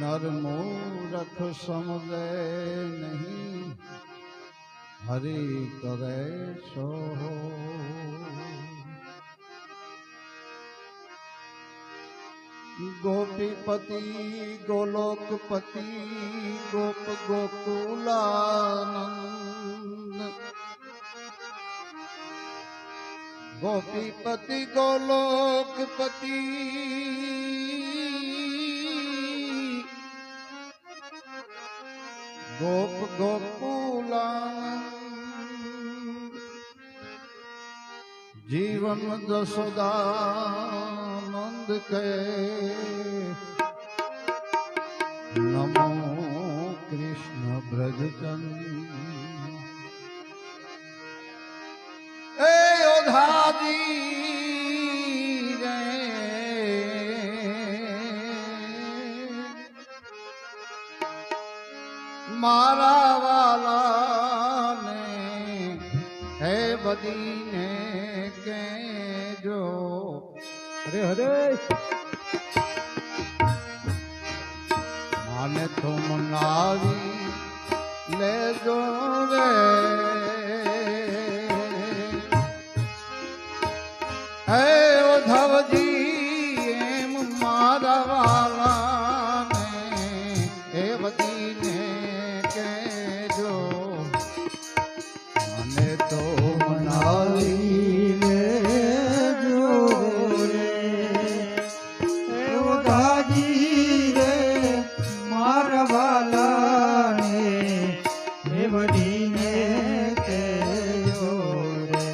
नर मूरख समझे नहीं, हरि करे सो। गोपीपति गोलोकपति गोप गोकुलानंद, गोपीपति गोलोकपति गोप गोकुलानंद, जीवन जसोदानंद के नमो कृष्ण ब्रजचंद। ए योधाजी मारा वाला ने है बदीने के जो। हरे हरे माने तुम नारी ले जो रे, है उद्धव जी एम मारा वाला ने है बदीने तो मनाली ले जो रे, दादी रे मारवाला ने हे बड़ीने के जो रे।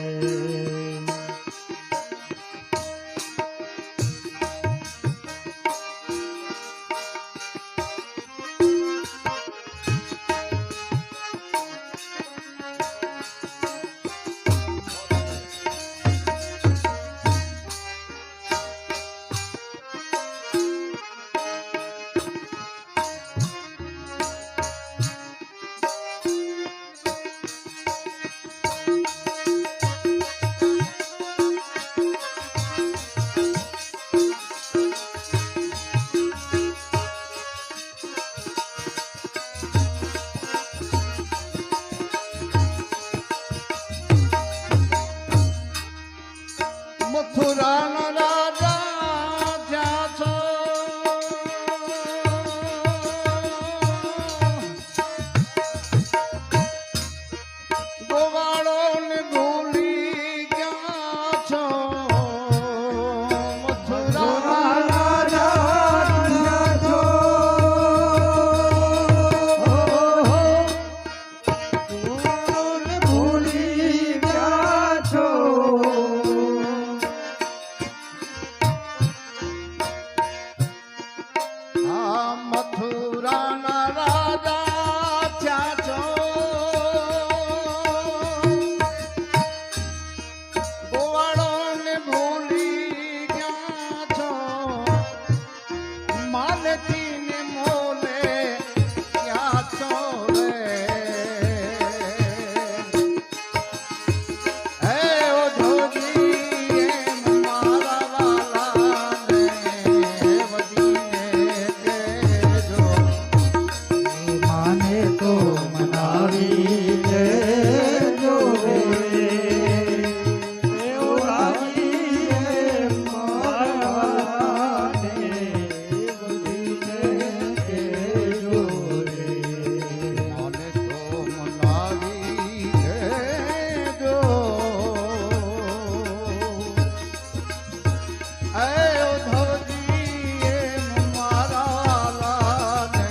ઉદ્ધવજી એમ મારા વાલાને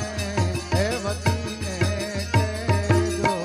હે વધીને કહેજો.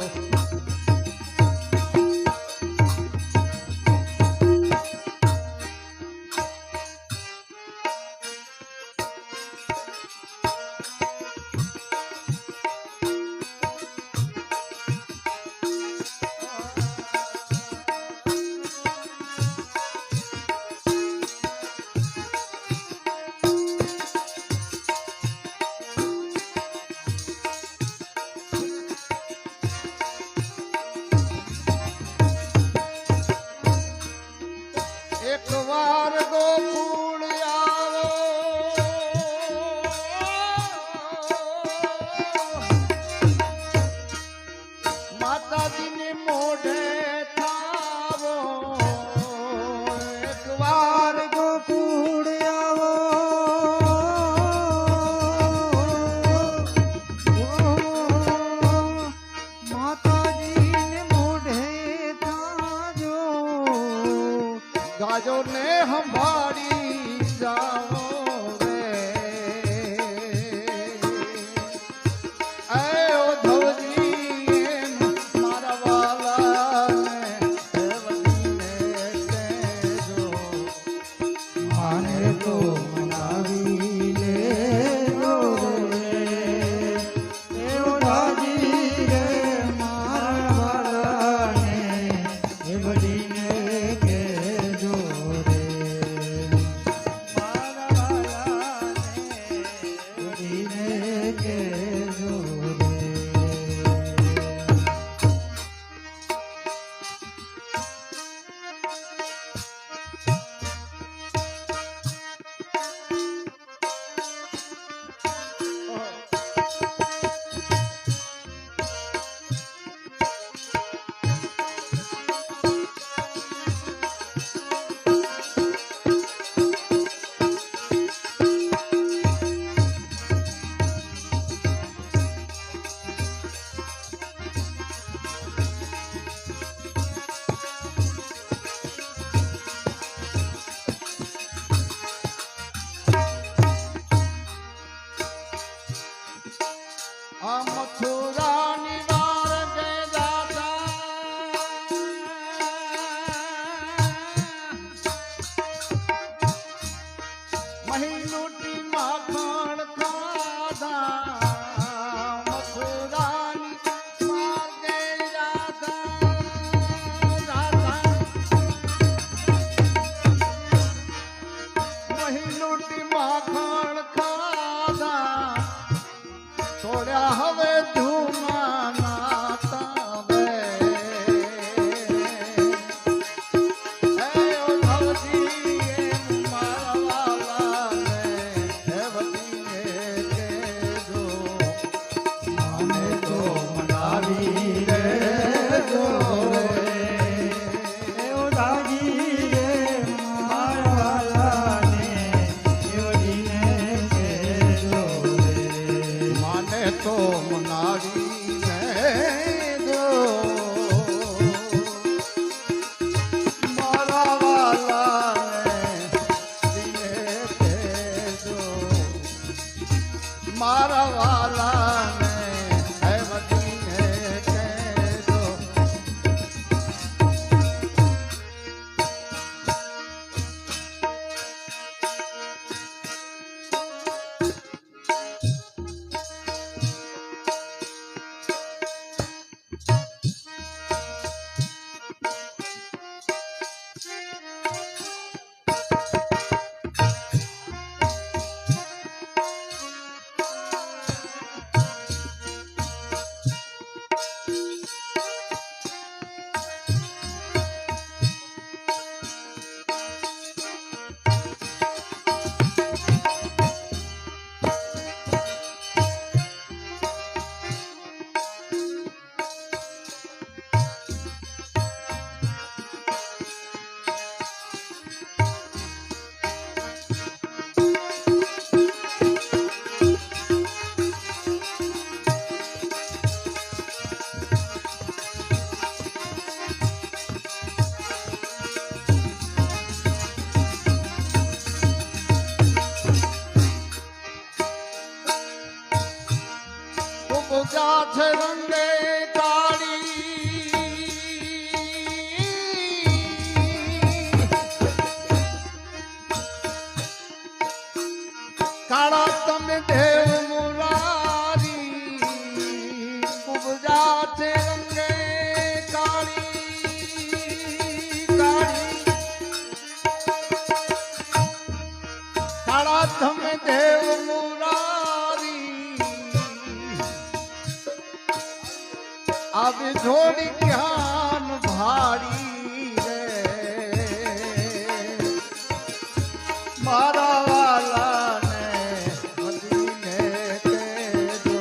એકવાર ગોકુળ આવો માતાજીને મોઢે થાવો. એકવાર ગોકુળ આવો માતાજીને મોઢે થાજો. ગાજો ને સંભાળી જાઓ રે. એ ઉદ્ધવજી એમ મારા વાલાને હે વધીને કહેજો. માને તો મનાવી લેજો રે. દેવતાજી રે મારા વાલાને એ બડીને કહેજો રે. મારા વાલાને બડીને કહેજો રે. આ મથુરાની વાર ગયે દાદા મહી લૂટી માખણ ખાધા. મથુરાની વાર ગયે દાદા મહી લૂટી માખણ ખાધા. છોડ્યા હવે ધૂમા નાતા વે. હે ઉદ્ધવજી એમ મારા વાલાને હે વધીને કહેજો. માને તો મનાવી લેજો રે. દેવતાજી રે મારા વાલાને એ બડીને કહેજો રે. માને તો મનાવીને જો મારા વાલાને દિને કહેજો. મારા વાલાને હે વધીને કહેજો. જા છે રંગે કાળી કાળા તમે દેવ મુરારી ઉપજા છે રંગે કાળી કાળી કાળા તમે દેવ મુરારી આવી જોડી જ્ઞાન ભાડી રે મારા વાલાને મદીને કેજો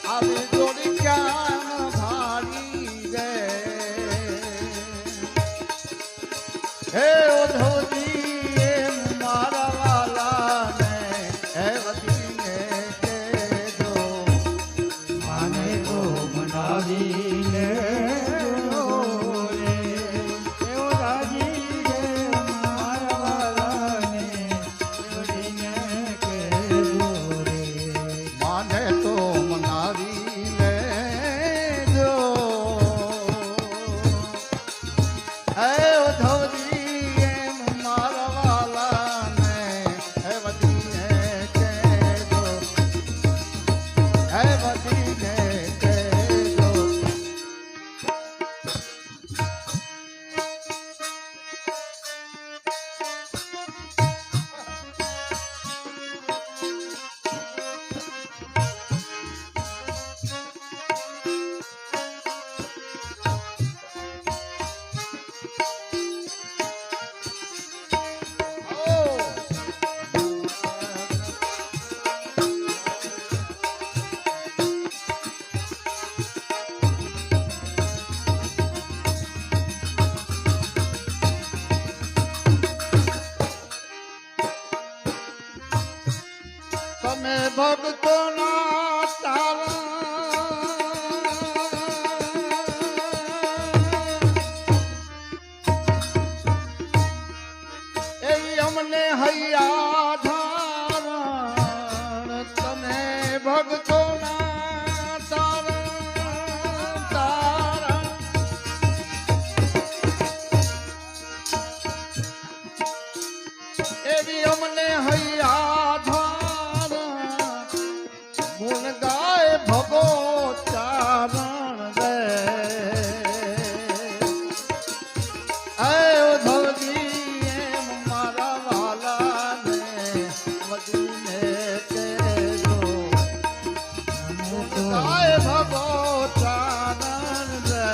આવી જોડી જ્ઞાન ભાડી રે હે ઓધવજી એમ મારા વાલાને હે મદીને કેજો માને તો મનાવીને જોરે એવો રાજી રે મારા વાલાને જોડીને કેજો રે માને તો મનાવી લેજો હે ઉદ્ધવજી એમ મારા વાલાને હે વધીને કહેજો હે વધીને કહેજો તમે ભક્તોના તારા એવી અમને હૈયા ધારણ તમે ભક્તોના તારા એવી અમને હૈયા ધારણ ગુણ ગાય ભગો ચારણ રે હે ઉદ્ધવજી એમ મારા વાલાને મદીને કહેજો ગુણ ગાય ભગો ચારણ રે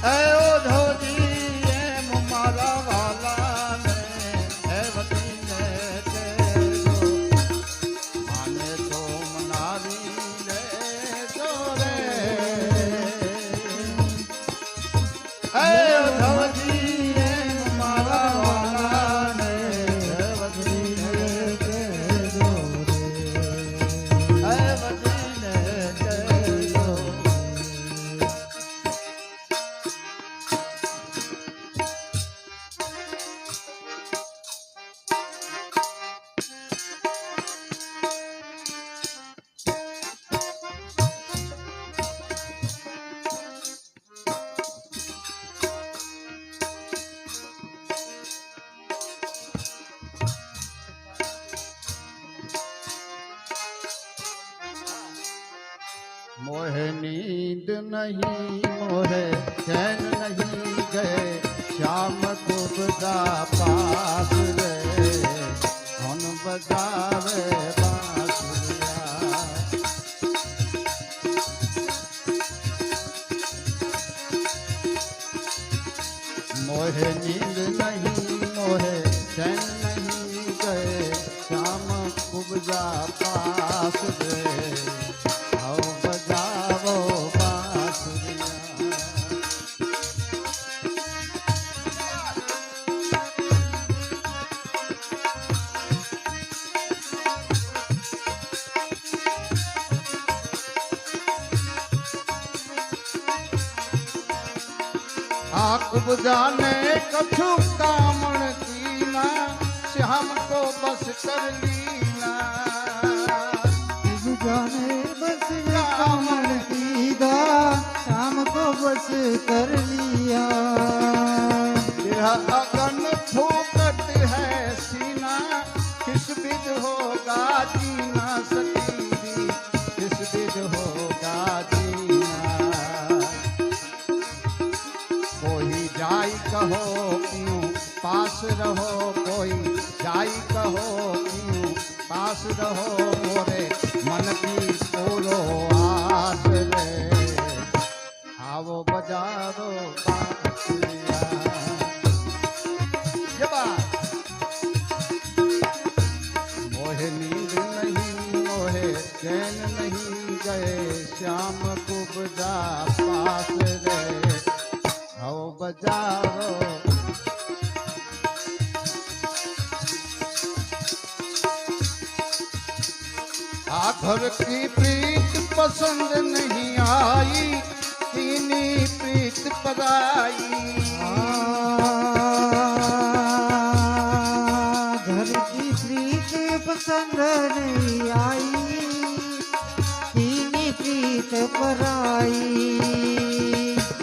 હે ઉદ્ધવજી એમ મારા વાલાને હે વતીને કહેજો માને તો મનાવી લેજો રે હે ઉદ્ધવજી એમ મારા વાલાને હે વતીને કહેજો રે હે વતીને કહેજો मोहे नींद नहीं मोहे चैन नहीं गए श्याम को बजा पास रे धन बजावे बांसुरिया मोहे नींद नहीं मोहे चैन नहीं गए श्याम को बजा पास रे आओ बजावो बांसुरिया आँख बुझाने कछु कामण कीना श्याम को बस कर लीना बस कर लिया। यह अगन फूकट है सीना, किस विध होगा जीना सकीरी, किस विध होगा जीना। कोई जाई कहो क्यों पास रहो, कोई जाई कहो क्यों पास रहो, मोरे मन की पूरो आस रे, आओ बजारो बांसुरिया। ये बात मोहे नींद नहीं, मोहे चैन नहीं, गए श्याम कुब्जा पास रे, आओ बजारो। आखर की प्रीत पसंद नहीं आई, कीनी प्रीत पराई। घर की प्रीत पसंद नहीं आई, कीनी प्रीत पराई।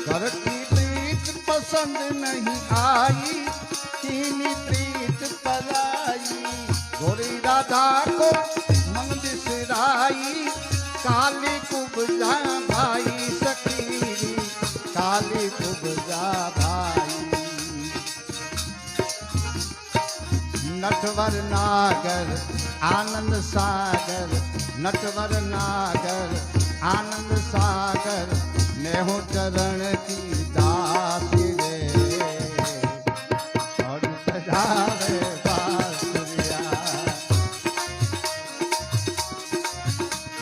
घर की प्रीत पसंद नहीं आई, कीनी प्रीत पराई। गोरी राधा को मन बिसराई, काली कुब्जा भाई सकीरी, काली कुब्जा भाई। नटवर नागर आनंद सागर, नटवर नागर आनंद सागर, नेहो चरण की दासी रे, और बजावे बांसुरिया।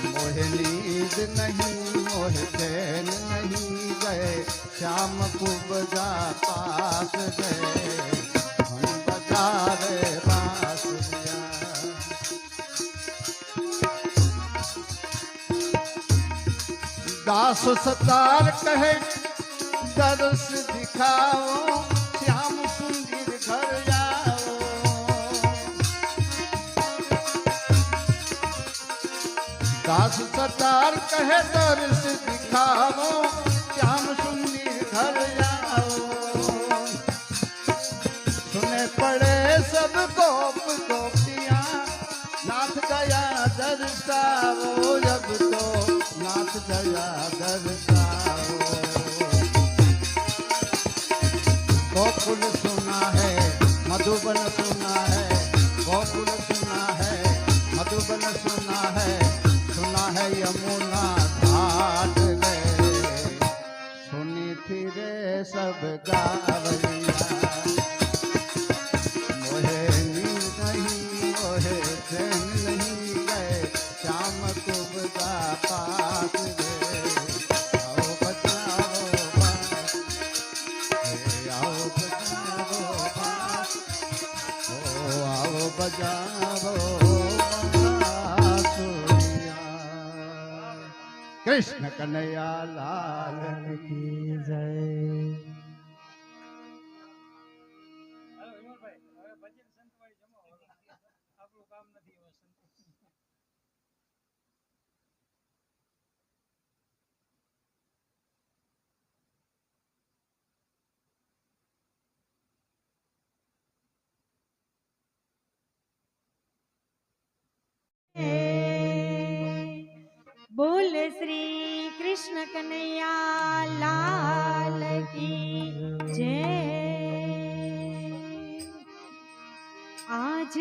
मोहे नींद नहीं, मोहे चैन नहीं, गए श्याम कुब्जा पास गए, हम बजावे बांसुरिया। दास सतार कहे दरस दिखाओ, श्याम सुंदर घर आओ। दास सतार कहे दरस दिखाओ, श्याम सुंदर घर आओ। सुने पड़े सब गोप गोपियां, नाथ गया दर्शाओ, जब तो नाथ गया दर्शाओ। गोकुल सुना है, मधुबन सुना है, गोकुल सुना है, मधुबन सुना है यमुना घाट गए, सुनी थी रे सब गावैया। मोहे नींद नहीं, मोहे चैन नहीं, गए श्याम कुब्जा पास गए, आओ बजाओ बांस, आओ बजाओ बांस, ओ आओ बजाओ बांसुरिया। कृष्ण कन्हैया लाल की जय। बोल श्री कृष्ण कन्हैया लाल की जय। आज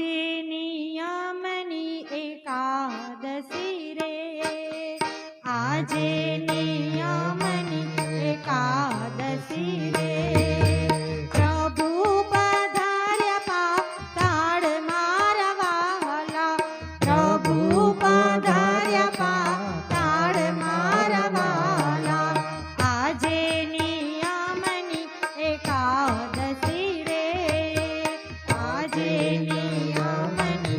नियमनी एकादशी रे, आज नियमनी एकादशी रे, प्रभु पधार्या पाताळ मारवाला, प्रभु पधार्या पाताळ मारवाला, आजे नियमनी एकादशी रे, आजे नियमनी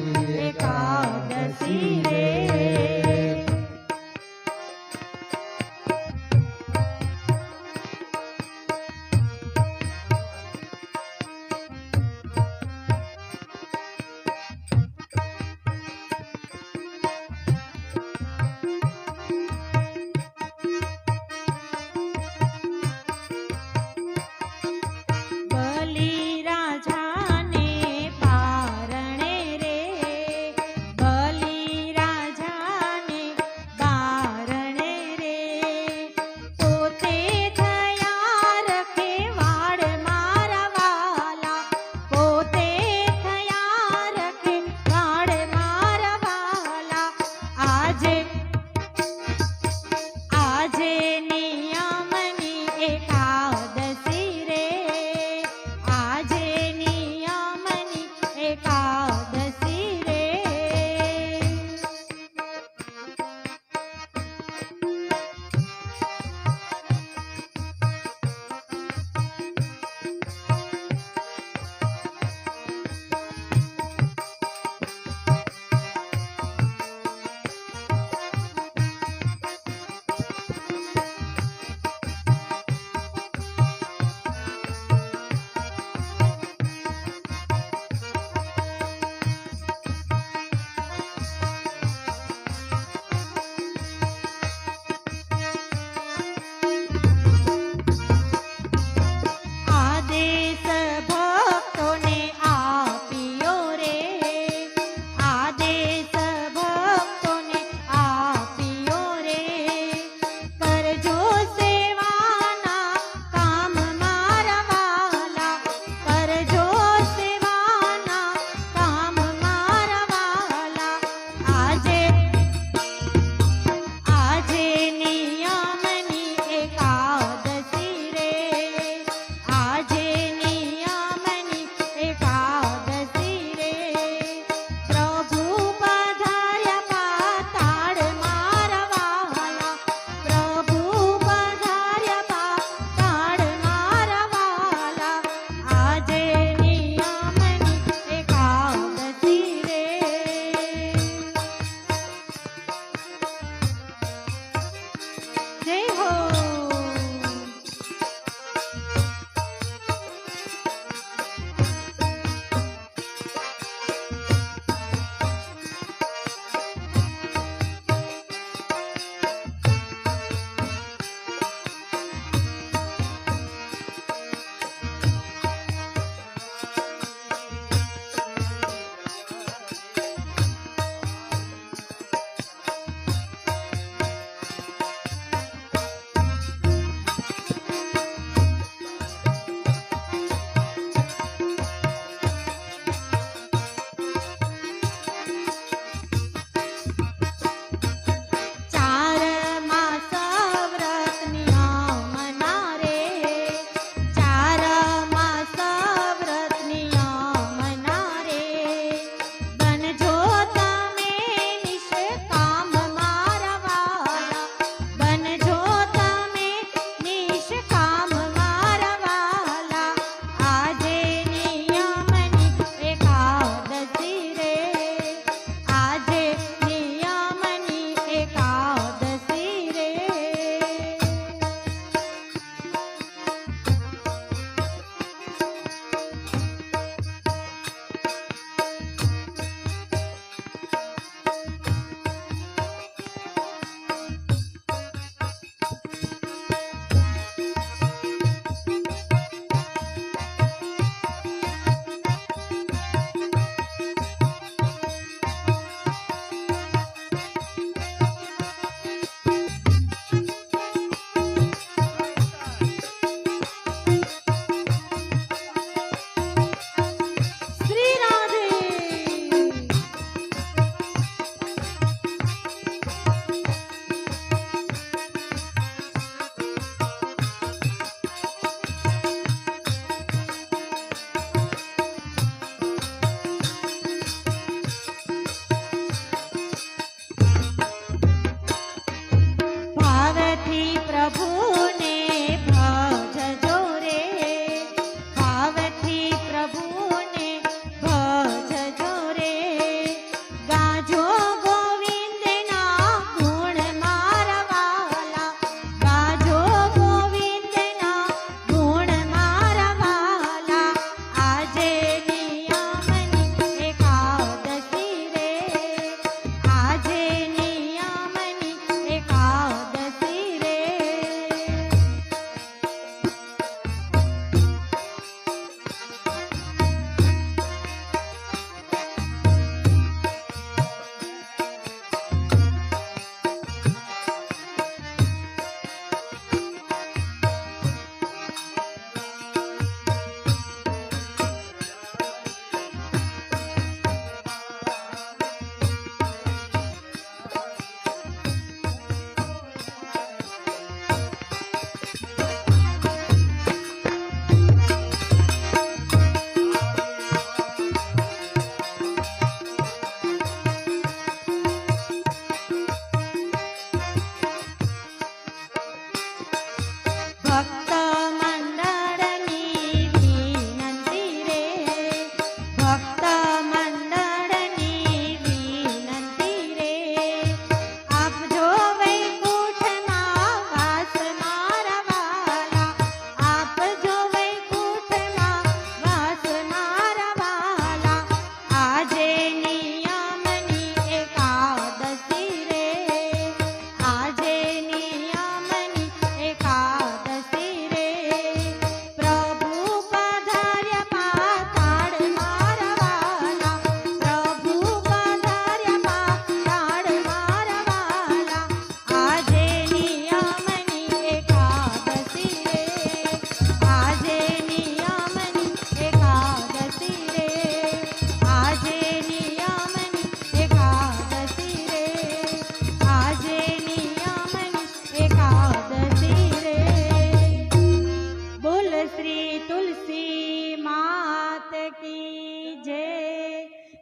કી જય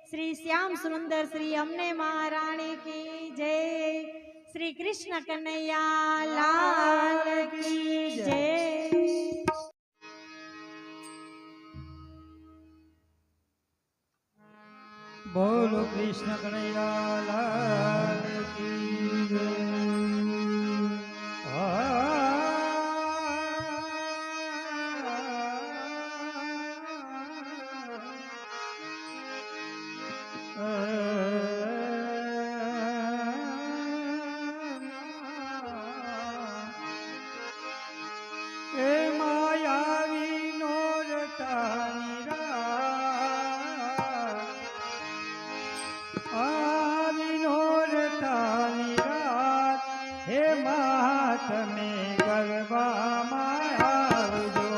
શ્રી શ્યામ સુંદર શ્રી અમને મહારાણી કી જય શ્રી કૃષ્ણ કનૈયા લાલ કી જય બોલો કૃષ્ણ કનૈયા લાલ કી જય. એ માયાવી નોરતાની રાત આવી નોરતાની રાત હે મા તમે ગરબામાં આવજો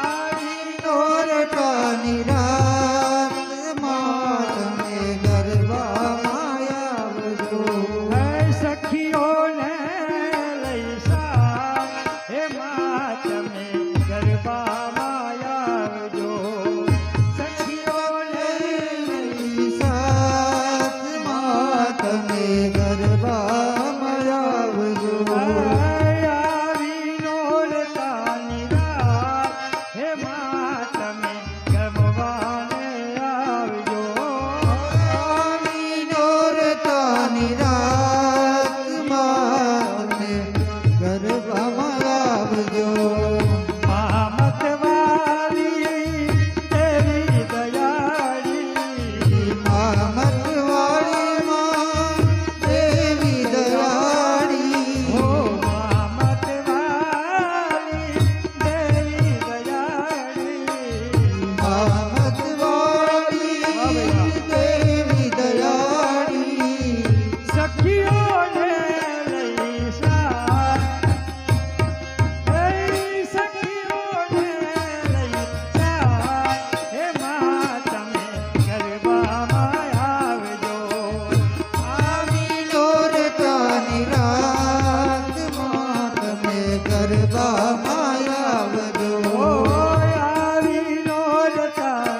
આવી નોરતાની રાત મા તમે ગરબામાં આવજો હે સખીઓને લઈ સા હે મા તમે ગરબામાં આવજો સખીઓને લઈ સાથ મા તમે ગરબામાં આવજો આવી નોરતાની રાત હે મા તમે ગરબાને આવજો આવી નોરતાની રાત મા તમે ગરબામાં આવજો મહામતવાળી તેરી દયાળી મહામતવાળી માં દેવી દયાળી હો મહામતવાળી દેવી દયાળી મહામતવાળી દેવી દયાળી સખીઓને લઈ સા હે સખીઓને લઈ સા હે મા તમે ગરબામાં આવજો આવી નોરતાની રાત મા તમે ગરબામાં આવજો આવી નોરતાની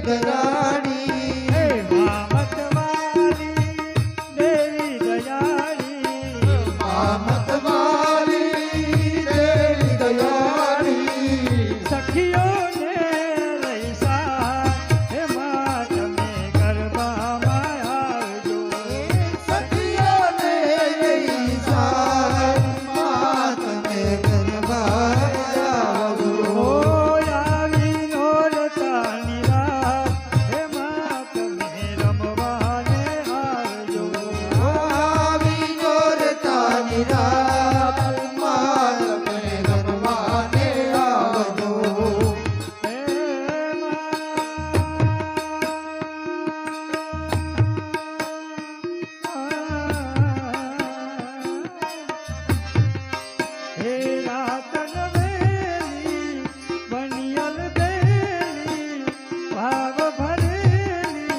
દેવી દયાળી હે મામતવાલી દેવી દયાળી મતવાલી દેવી દયાળી સખીઓને લઈ સા હે મા તમે ગરબામાં આવજો સખીઓને લઈ સારમાં તમે ગરબા આવજો ઓ આવી નોરતાની રાત હે મા તમે રમવાને આવજો આવી જોરતાની રાતમાં તમે રમવાને આવજો હે હે રાતન વેલી બનિયલ દેલી ભાવ ભરેલી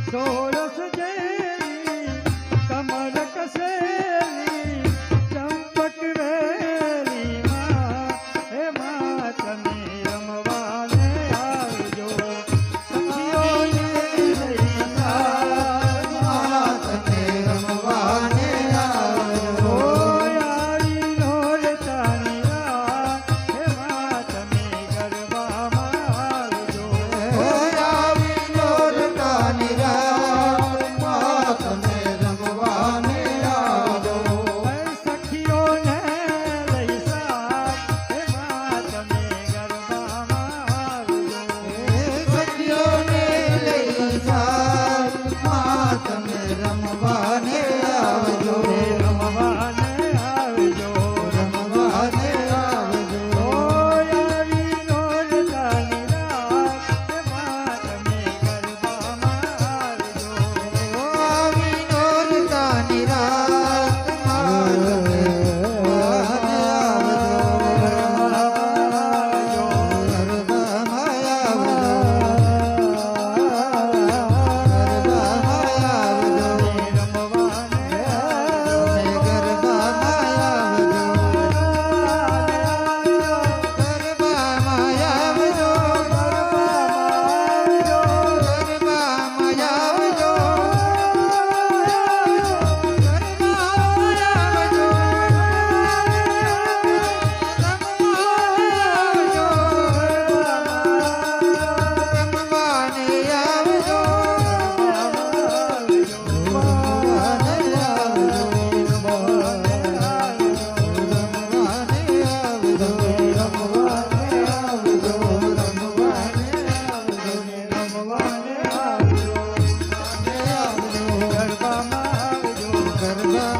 સોરસ જેલી કમર કસેલી ચંપક વેલી હે મા તમે રમવાને આવજો સખીઓને લઈ સારમાં તમે રમવાને આવજો આવી નોરતાની રાત હે મા તમે ગરબામાં આવજો આવી જોરતાની રાતમાં તમે રમવાને આવજો સખીઓને લઈ સાથ હે મા તમે ગરબામાં આવજો સખીઓને લઈ સારમાં તમે રમવાને આવજો રમવાને આવજો રમવાને આવજો આવી નોરતાની રાત હે મા તમે ગરબામાં આવજો આવી જોરતાની રાતમાં તમે રમવાને આવજો ગરબામાં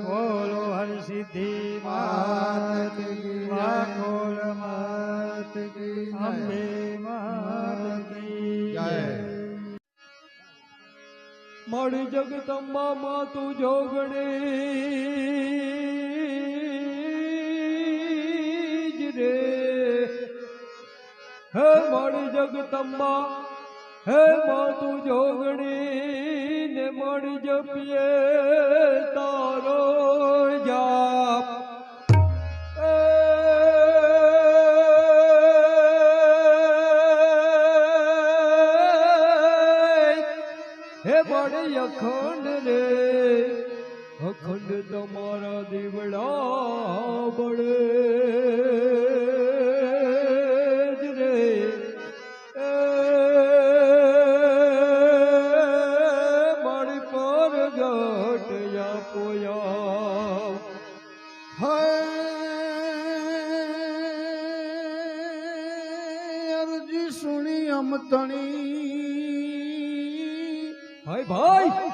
બોલો હરસિદ્ધિ માત કી વાકોલ માત કી અંબે માત કી જય. મળી જગદંબા માં તું જોગણી જ રે હે મળી જગદંબા હે માં તું જોગણી ને મળી જપીએ તારો જાપ હે બડે અખંડ રે અખંડ તમારા દીવડા બળે જ રે મારી પર ગટ પોયા અરજી સુણી અમતણી હાય ભાઈ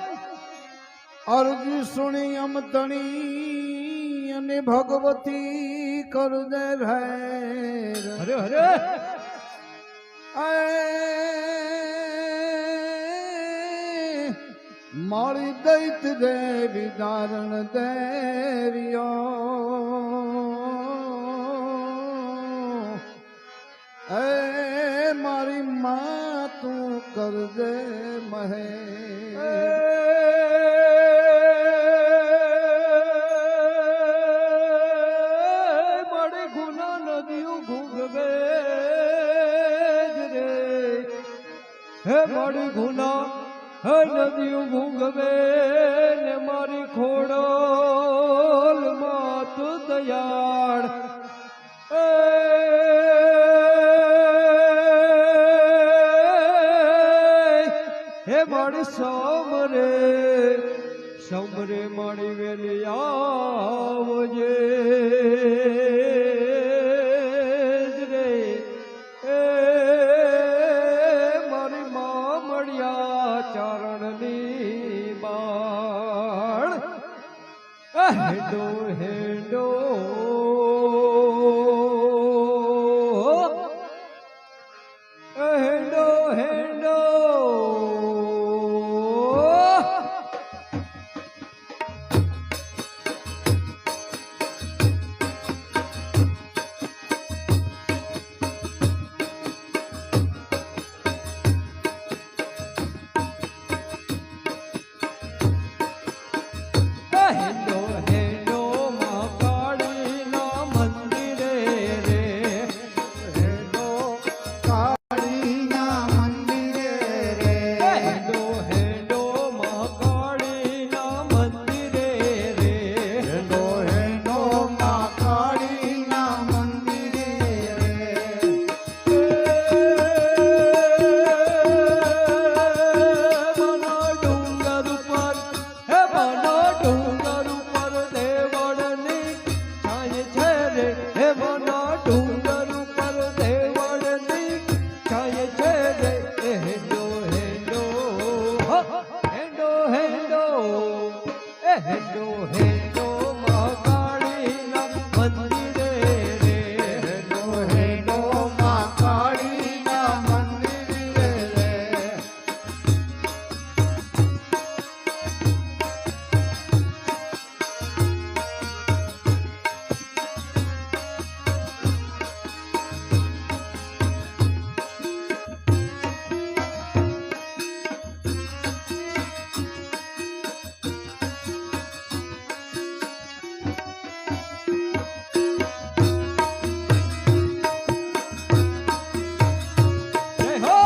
અરજી સુણી અમતણી અને ભગવતી કર દે રહેર અરે અરે મારી દૈત દેવી ધારણ દેરિયો એ મારી માં તું કર દે મહે હે મારી ગુના હે નદીઓ ભૂગવે ને મારી ખોડલ માત દયાળ હે મારી સમરે સમરે મારી વેલી આવજે રે મારી મામડિયા ચારણની બાળ હેડો હેડો હેડો હેડો હેડો હેડો માં કાળીના મંદિરે રે હેડો કાળીના મંદિરે રે હેડો હેડો માં કાળીના મંદિરે રે હેડો હેડો માં કાળીના મંદિરે રે બના ડુંગર ઉપર હે બના ડુંગર ઉપર દેવળની છાય છે રે હે બના ડુંગર ઉપર દેવળની છાય છે રે હેડો હેડો હેડો હેડો હેડો હેડો માં કાળીના મંદિરે રે હેડો હેડો માં કાળીના મંદિરે રે જય હો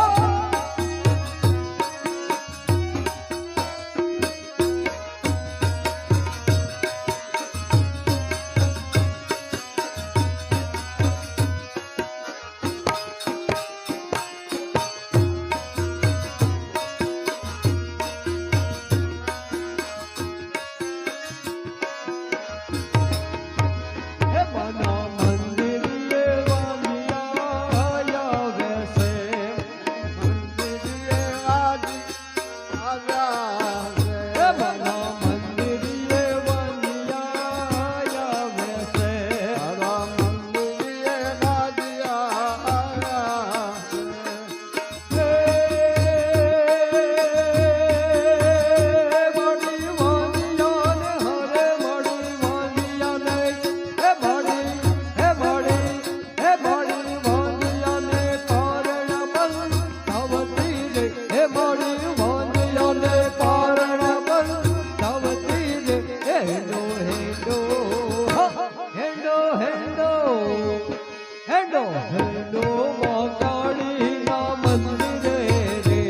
હે બના મંદિરે વાલિયા આવે છે મંદિરે આવ્યા હે બના મંદિરે વાલિયા આવે છે તારા મંદિરે રાજીયા આવ્યા મળી વાલિયાને હરે મળી વાલિયાને હે મળી વાલિયાને કારણ બંધ થવતી રે હે મળી વાલિયાને કારણ બંધ થવતી રે હેડો હેડો હેડો હેડો હેડો હેડો માં કાળીના મંદિરે રે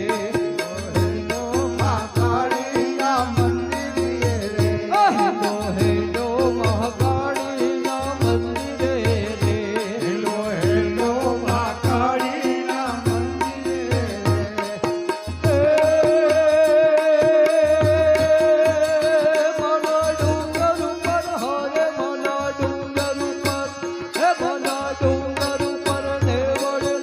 હેડો માં કાળીના મંદિરે રે હેડો હેડો મહાકાળીના મંદિરે રે હેડો હેડો માં કાળીના મંદિરે રે મના ડુંગર ઉપર હરે મના ડુંગર ઉપર હે મના ડુંગર ઉપર દેવળ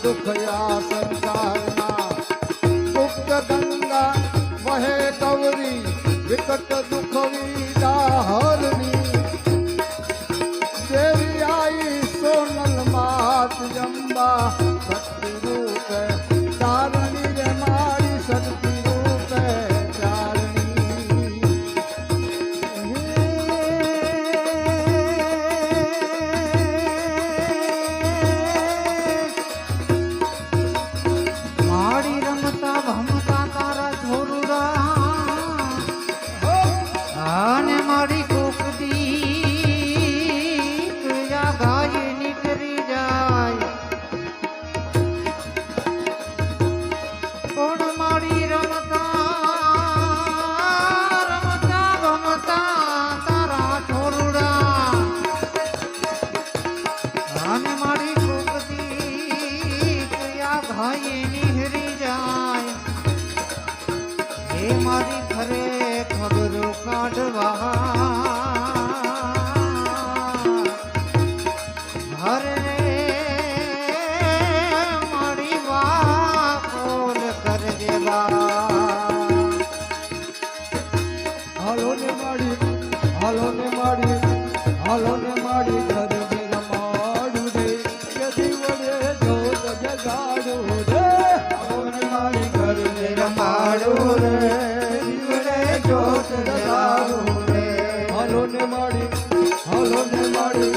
દુખયા સંસારના ગુપ્ત ગંગા વહે કવરી વિકટ દુખવી દાહરની દેવી આઈ સોનલ માત જંબા શક્તિ રૂપે તારણી રે મારી શક્તિ રૂપે મારી ઘરે ખબરો કાઢવા ઘરે મારી વાકોલ કર દેવા હાલો ને માડી હાલો ને માડી હાલો ને માડી ઘર રમાડું રે યદી વડે જોત જગાડું રે હાલો ને માડી ઘર રમાડું રે જોત જગાડું રે હાલો ને માડી હાલો ને માડી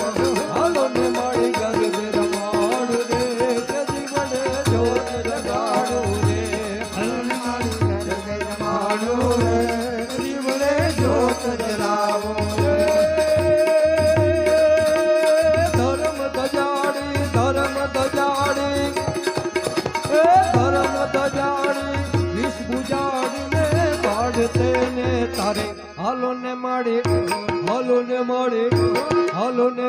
હાલો ને માડી ઘર રમાડું રે યદી વડે જોત જગાડું રે હાલો ને માડી ઘર રમાડું રે અરે હાલો ને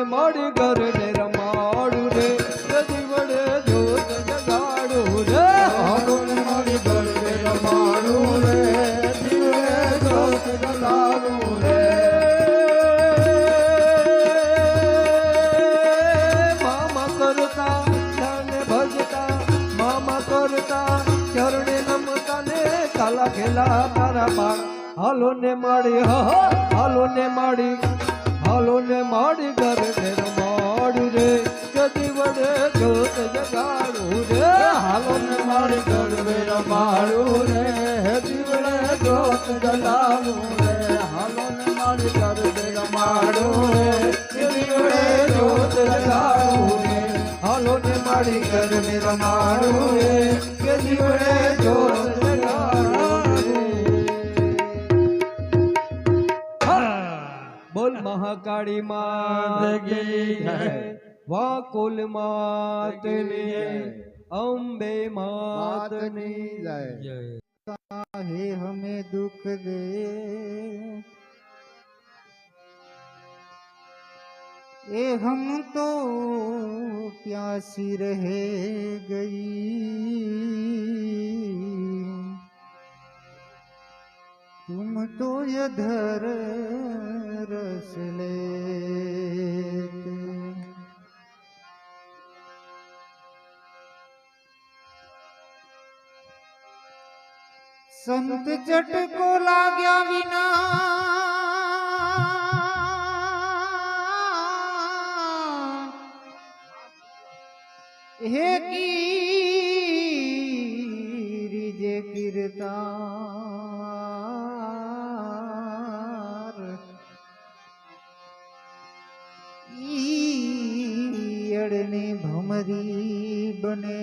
માડી ઘર ને રમાડું રે ગદી વડે જોત જગાડું રે હાલો ને માડી ઘર ને રમાડું રે દીવડે જોત જગાડું રે મામા કરતા તને ભજતા મામા કરતા ચરણે નમતા ને કાલા ખેલા તારા બાળ હાલો ને માડી હાલો ને માડી ઘર ને રમાડું રે ગદી વડે જોત જગાડું રે હાલો ને માડી ઘર ને રમાડું રે દીવડે જોત જગાડું રે હાલો ને માડી ઘર ને રમાડું રે દીવડે જોત જગાડું રે હાલો ને માડી ઘર ને રમાડું રે કે દીવડે જોત જગાડું રે બોલ મહાકાળી માત કી જય વાકુલ માતની અંબે માતની જય हे हमें दुख दे ए हम तो प्यासी रह गई तुम तो यधर रस लेते संत जट को लाग्या विना हे कीरिजे कीर्तार ईयड़ने भमरी बने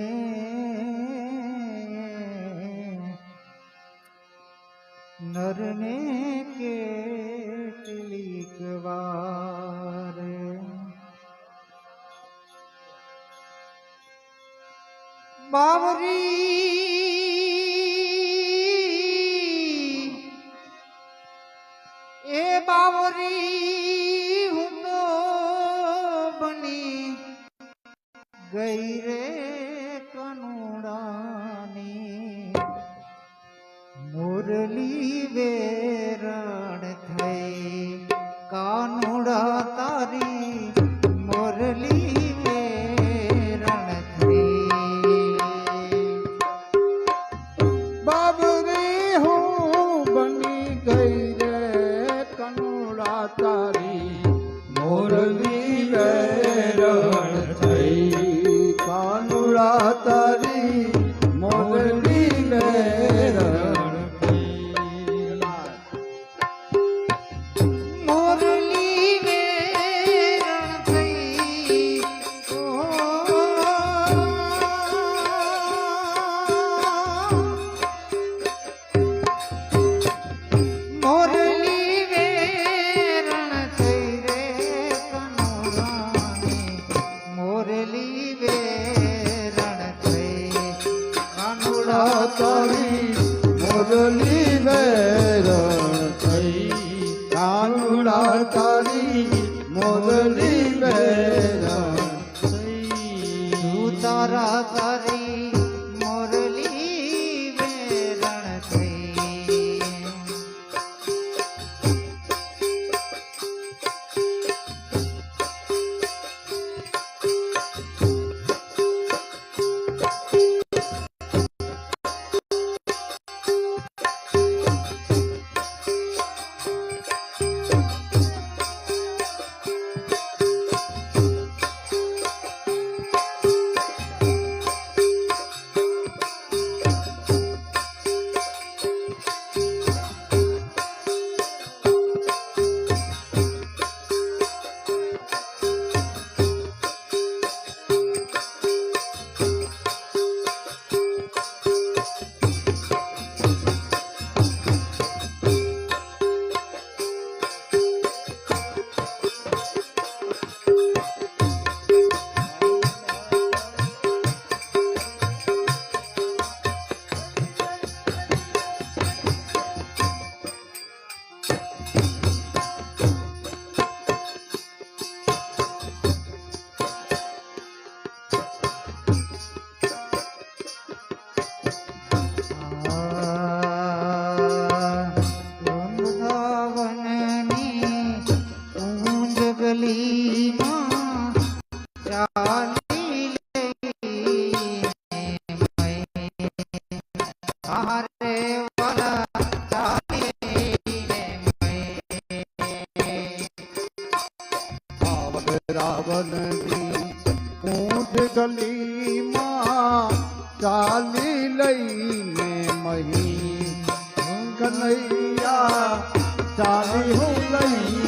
नरने કેટલીક વાર બાવરી એ બાવરી હું તો બની ગઈ રે કનુડાની મુરલી વેરણ થઈ કાનુડા તારી મુરલી વેરણ થઈ બાબરી હું બની ગઈ રે કનુડા તારી મુરલી વેરણ થઈ કાનુડા તારી મુરલી વેરણ મુરલી વેરણ થઈ કાનુડા તારી મુરલી વેરણ થઈ તું તારા તારી મુરલી વેરણ થઈ કનૈયા ચાલી હું લઈને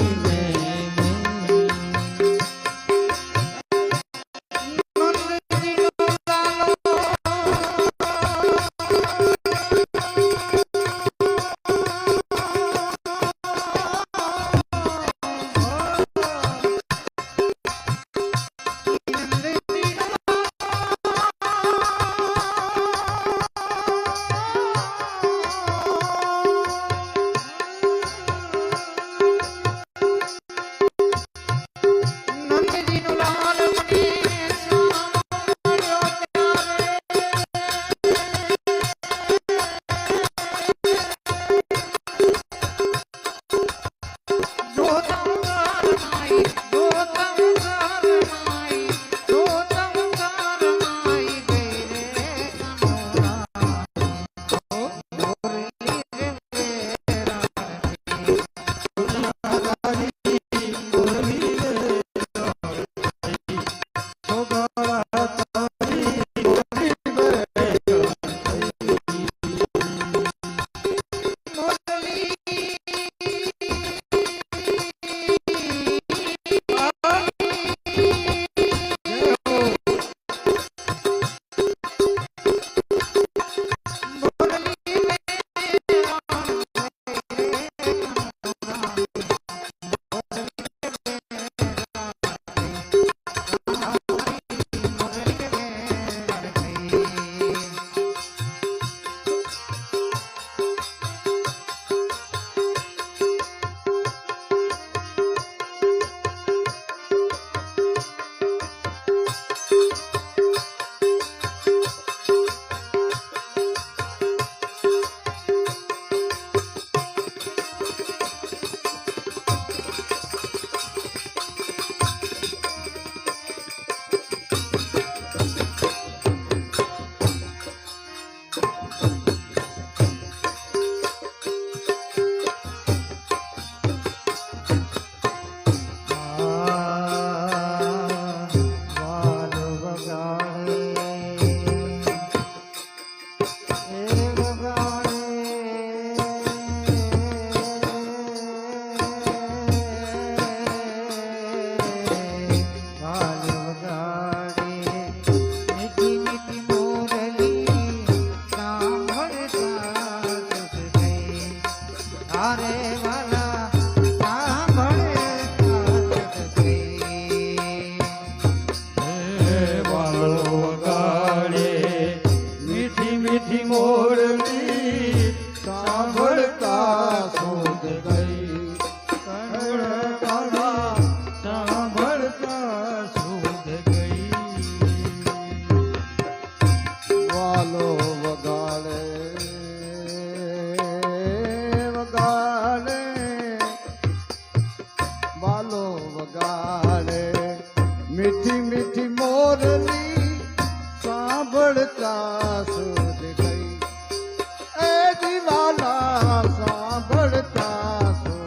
મીઠી મીઠી મોરલી સાંભળતા સુધ ગઈ એ દીવાના સાંભળતા સુધ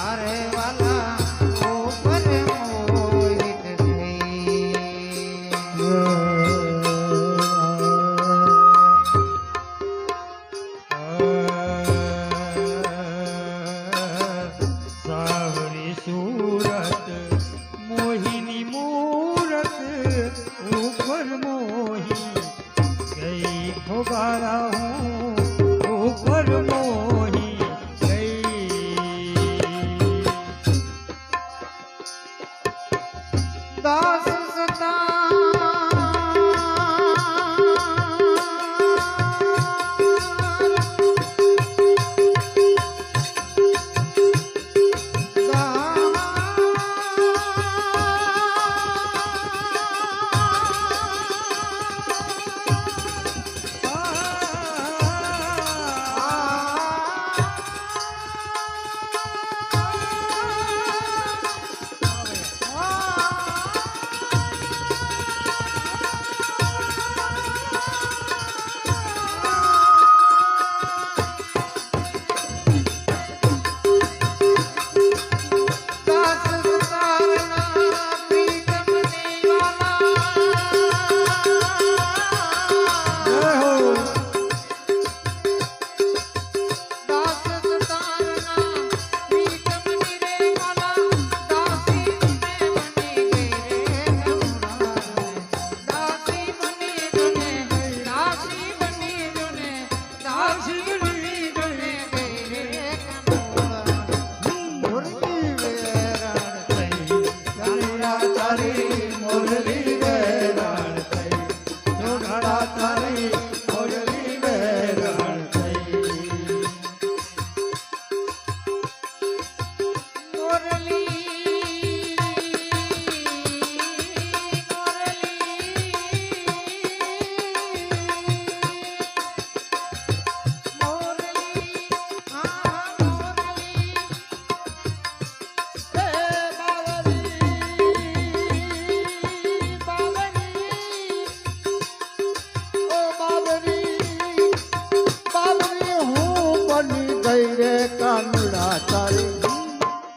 अरे वाला ऊपर मोहित गई सावरी सूरत मोहिनी मूरत ऊपर मोही गई फुगारा हूँ ऊपर मोही गई दास सता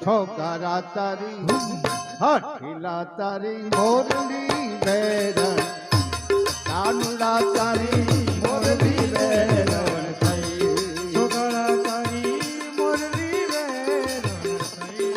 छोकरा तारी हठीला तारी मोरली बैरण कानुड़ा तारी मोरली बैरण थई छोकरा तारी मोरली बैरण थई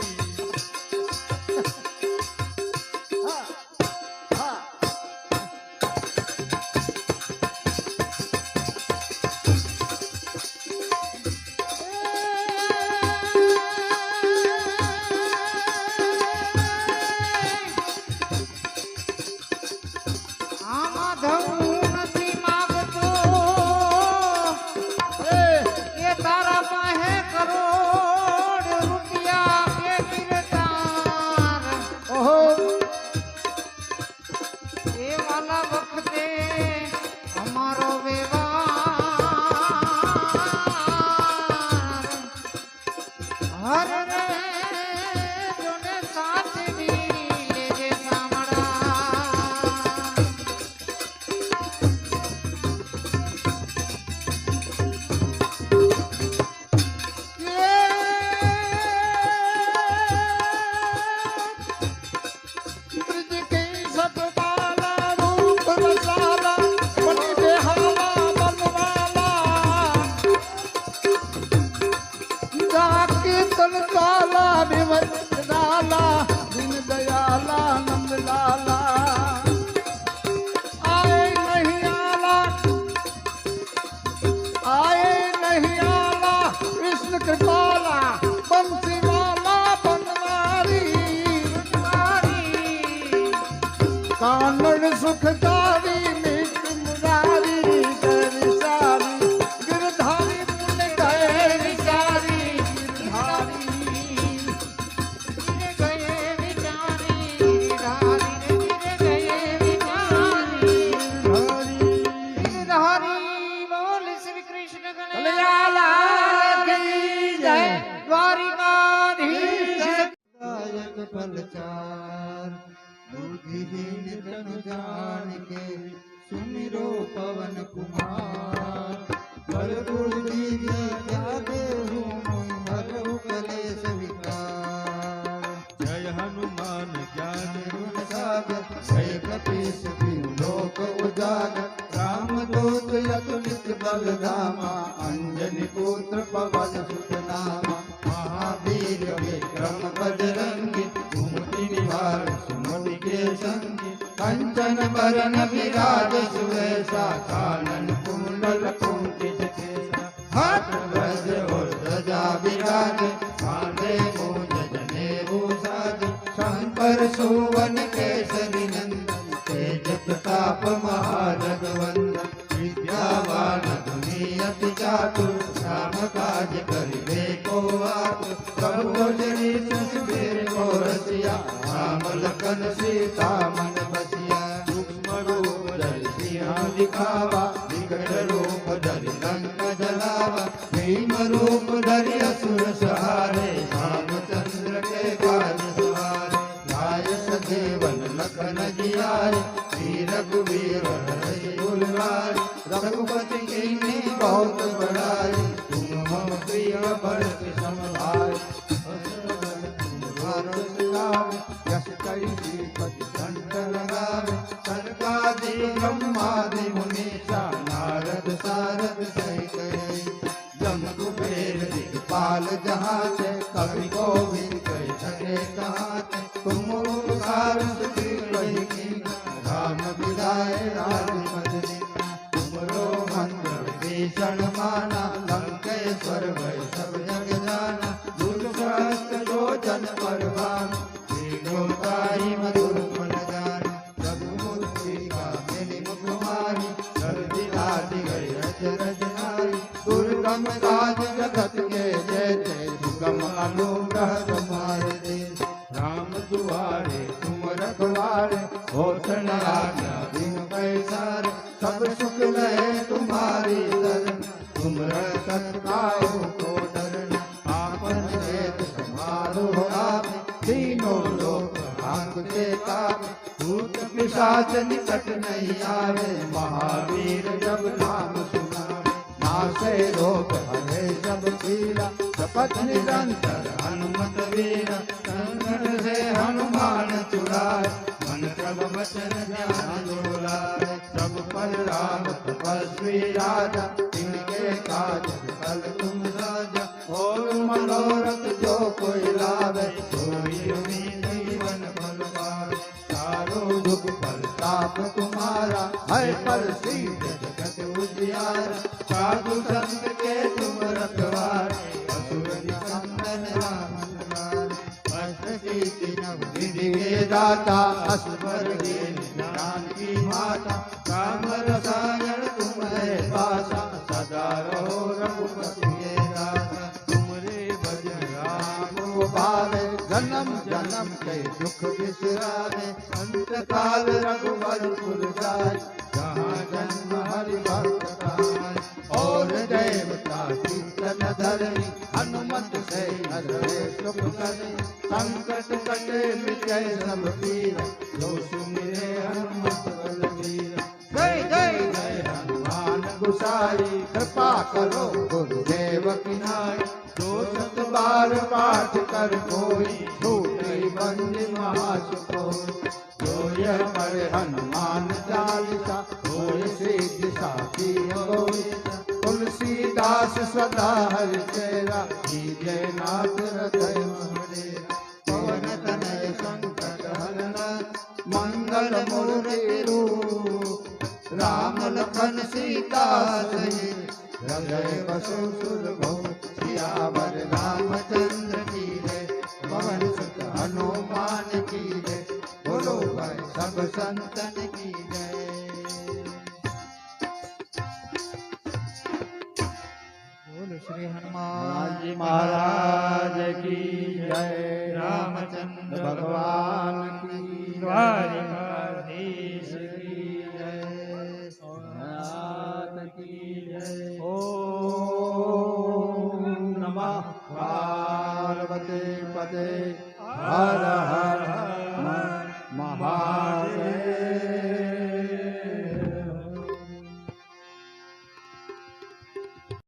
कानड़ सुखदारी मीठ मुरारी दरसारी गिरधारी मुन गए विचारी गिरधारी गए विचारी गिरधारी गए विचारी गिरधारी बोल श्री कृष्ण कन्हैया की जय द्वारिकाधीश दायक फलचार बुद्धिहीन तन जान के सुमिरो पवन कुमार पर गुरु दीजिए क्या देहूँ हरहु कलेश विकार चित बलधामा अंजनी पुत्र पवन सुत नामा महावीर विक्रम बजरंगी कुमति निवार सुमति के संगी कंचन बरन विराज सुवेशा कानन कुंडल कुंचित केसा हाथ वज्र और ध्वजा विराज कांधे मूंज जनेऊ साज शंकर सुवन केसरी नंदन तेज प्रताप महाजगवंदन विद्यावान गुणी अति चातुर राम काज करिबे को आतुर प्रभु श्री सुबीर को रसिया राम लखन सीता मन बसिया सूक्ष्म रूप धरि सिंह दिखावा विकट रूप धरि लंक जलावा भीम रूप धरि असुर सहारे रामचंद्र के काज सवारे लाय सजीवन लखन जियारे श्री रघुवीर हरि दुलारे रघुपति कीन्ही बहुत बड़ाई तुम मम प्रिय भरत सम भाई यश कई श्रीपति कंठ लगावे सनकादि ब्रह्मादि मुनीषा नारद सारद सहित जम कुबेर दिखपाल जहाँ से कवि गोविंद कह सके कहाँ से तुम उपकार सुखी कही की राम विदाय राजमदनी तुमरो मंत्र भीषण माना लंकेश्वर भय सब जग जाना दुर्गस्त जो जन परवान श्रीलोकाई मधुर मन जान रघुमूर्ति का मेरी मुखमारी सर्दी लादी गई रज रज नारी दुर्गम काज जगत के जेते सुगम अनुग्रह तुम्हारे दे राम दुआरे तुम रखवारे होत न आज्ञा बिन पैसारे सब सुख लहे तुम्हारी शरण तुम रक्षक कायो को डरना आपन हेत समारो आप तीनों लोक भांगते ताप भूत पिशाच निकट नहीं आवे महावीर जब नाम सुनावे नासे रोग हरे सब पीला शपथ निरंतर हनुमत वीरा संकट से हनुमान छुड़ाए मन क्रम वचन ध्यान डोलाए सब पर राम तपस्वी राजा इनके काज कल तुम राजा और मनोरथ जो कोई लावे सोई उम्मीद जीवन फल पावे चारों दुख पर ताप तुम्हारा है पर सिद्ध जगत उजियारा साधु संत के तुम रखवारे असुर निकंदन राम दुलारे अष्ट सिद्धि नव निधि के दाता असवर के ज्ञान की माता काम रसायन तुम है पासा सदा रहो रघुपति के दासा तुमरे भजन राम को भावे जन्म जन्म के दुख बिसरावे अंत काल रघुवर पुर जाय जहाँ जन्म हरि भक्त कहाय और देवता कीर्तन धरनी हनुमत से हरे सुख करे संकट कटे मिटे सब पीर जो सुमिरे हनुमत बलवीर जय जय जय हनुमान गुसाई कृपा करो गुरुदेव की नाई जो सत बार पाठ कर कोई छूटे बंद महासुकोई जो यह पढ़े हनुमान चालीसा होय सिद्धि साखी गोविंदा तुलसीदास सदा हरि चेरा कीजे नाथ हृदय महरेरा पवन तनय संकट हरना मंगल मूर्ति रूप राम लखन सीता सहित हृदय बसु सुरभो सियावर रामचंद्र की जय पवन सुत हनुमान की जय बोलो भाई सब संतन की जय बोलो श्री हनुमान जी महाराज की जय रामचंद्र भगवान की द्वारिकाधीश की जय सोमनाथ की जय ओम नमः पार्वती पते हर हर महादेव